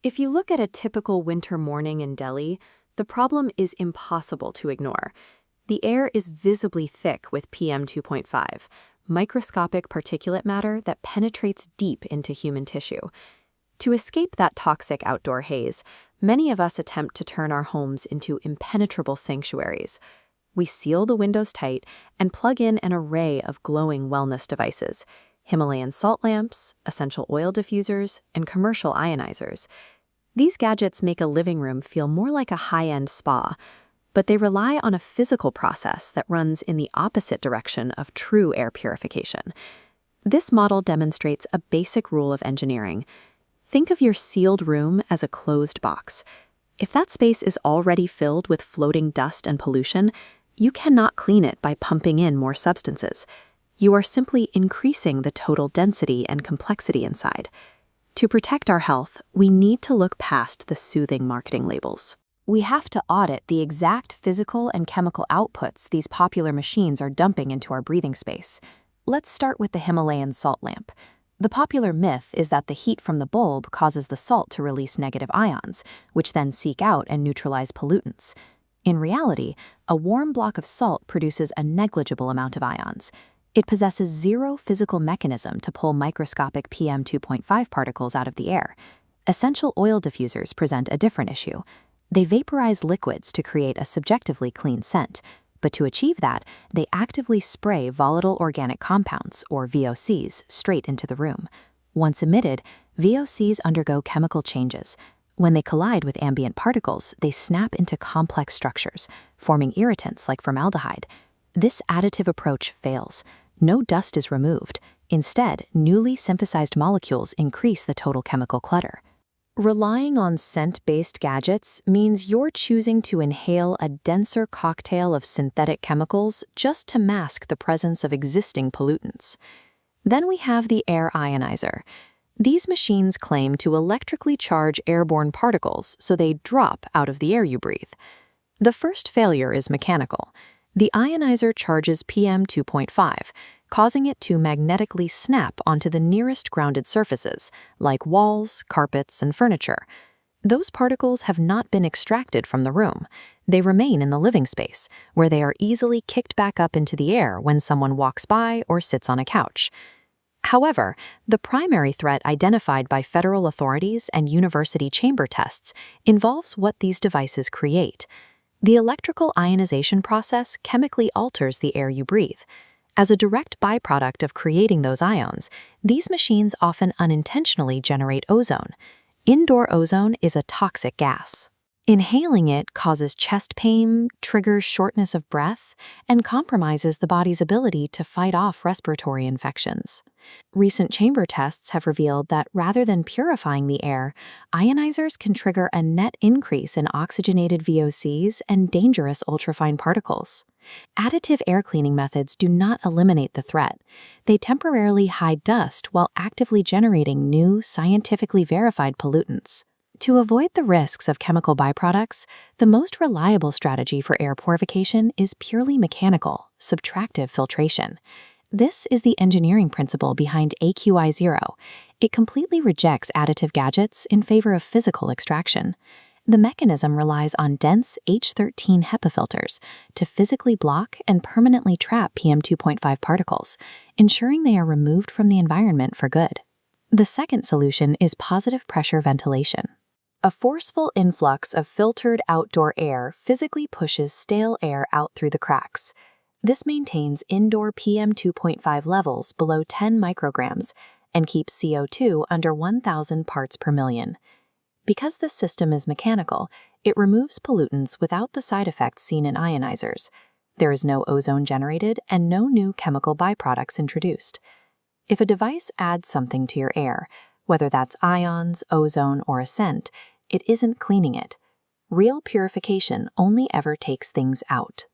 If you look at a typical winter morning in Delhi, the problem is impossible to ignore. The air is visibly thick with PM 2.5, microscopic particulate matter that penetrates deep into human tissue. To escape that toxic outdoor haze, many of us attempt to turn our homes into impenetrable sanctuaries. We seal the windows tight and plug in an array of glowing wellness devices: Himalayan salt lamps, essential oil diffusers, and commercial ionizers. These gadgets make a living room feel more like a high-end spa, but they rely on a physical process that runs in the opposite direction of true air purification. This model demonstrates a basic rule of engineering. Think of your sealed room as a closed box. If that space is already filled with floating dust and pollution, you cannot clean it by pumping in more substances. You are simply increasing the total density and complexity inside. To protect our health, we need to look past the soothing marketing labels. We have to audit the exact physical and chemical outputs these popular machines are dumping into our breathing space. Let's start with the Himalayan salt lamp. The popular myth is that the heat from the bulb causes the salt to release negative ions, which then seek out and neutralize pollutants. In reality, a warm block of salt produces a negligible amount of ions. It possesses zero physical mechanism to pull microscopic PM 2.5 particles out of the air. Essential oil diffusers present a different issue. They vaporize liquids to create a subjectively clean scent, but to achieve that, they actively spray volatile organic compounds, or VOCs, straight into the room. Once emitted, VOCs undergo chemical changes. When they collide with ambient particles, they snap into complex structures, forming irritants like formaldehyde. This additive approach fails. No dust is removed. Instead, newly synthesized molecules increase the total chemical clutter. Relying on scent-based gadgets means you're choosing to inhale a denser cocktail of synthetic chemicals just to mask the presence of existing pollutants. Then we have the air ionizer. These machines claim to electrically charge airborne particles so they drop out of the air you breathe. The first failure is mechanical. The ionizer charges PM 2.5, causing it to magnetically snap onto the nearest grounded surfaces, like walls, carpets, and furniture. Those particles have not been extracted from the room. They remain in the living space, where they are easily kicked back up into the air when someone walks by or sits on a couch. However, the primary threat identified by federal authorities and university chamber tests involves what these devices create. The electrical ionization process chemically alters the air you breathe. As a direct byproduct of creating those ions, these machines often unintentionally generate ozone. Indoor ozone is a toxic gas. Inhaling it causes chest pain, triggers shortness of breath, and compromises the body's ability to fight off respiratory infections. Recent chamber tests have revealed that rather than purifying the air, ionizers can trigger a net increase in oxygenated VOCs and dangerous ultrafine particles. Additive air cleaning methods do not eliminate the threat. They temporarily hide dust while actively generating new, scientifically verified pollutants. To avoid the risks of chemical byproducts, the most reliable strategy for air purification is purely mechanical, subtractive filtration. This is the engineering principle behind AQI0. It completely rejects additive gadgets in favor of physical extraction. The mechanism relies on dense H13 HEPA filters to physically block and permanently trap PM 2.5 particles, ensuring they are removed from the environment for good. The second solution is positive pressure ventilation. A forceful influx of filtered outdoor air physically pushes stale air out through the cracks. This maintains indoor PM 2.5 levels below 10 micrograms and keeps CO2 under 1,000 parts per million. Because this system is mechanical, it removes pollutants without the side effects seen in ionizers. There is no ozone generated and no new chemical byproducts introduced. If a device adds something to your air, whether that's ions, ozone, or a scent, it isn't cleaning it. Real purification only ever takes things out.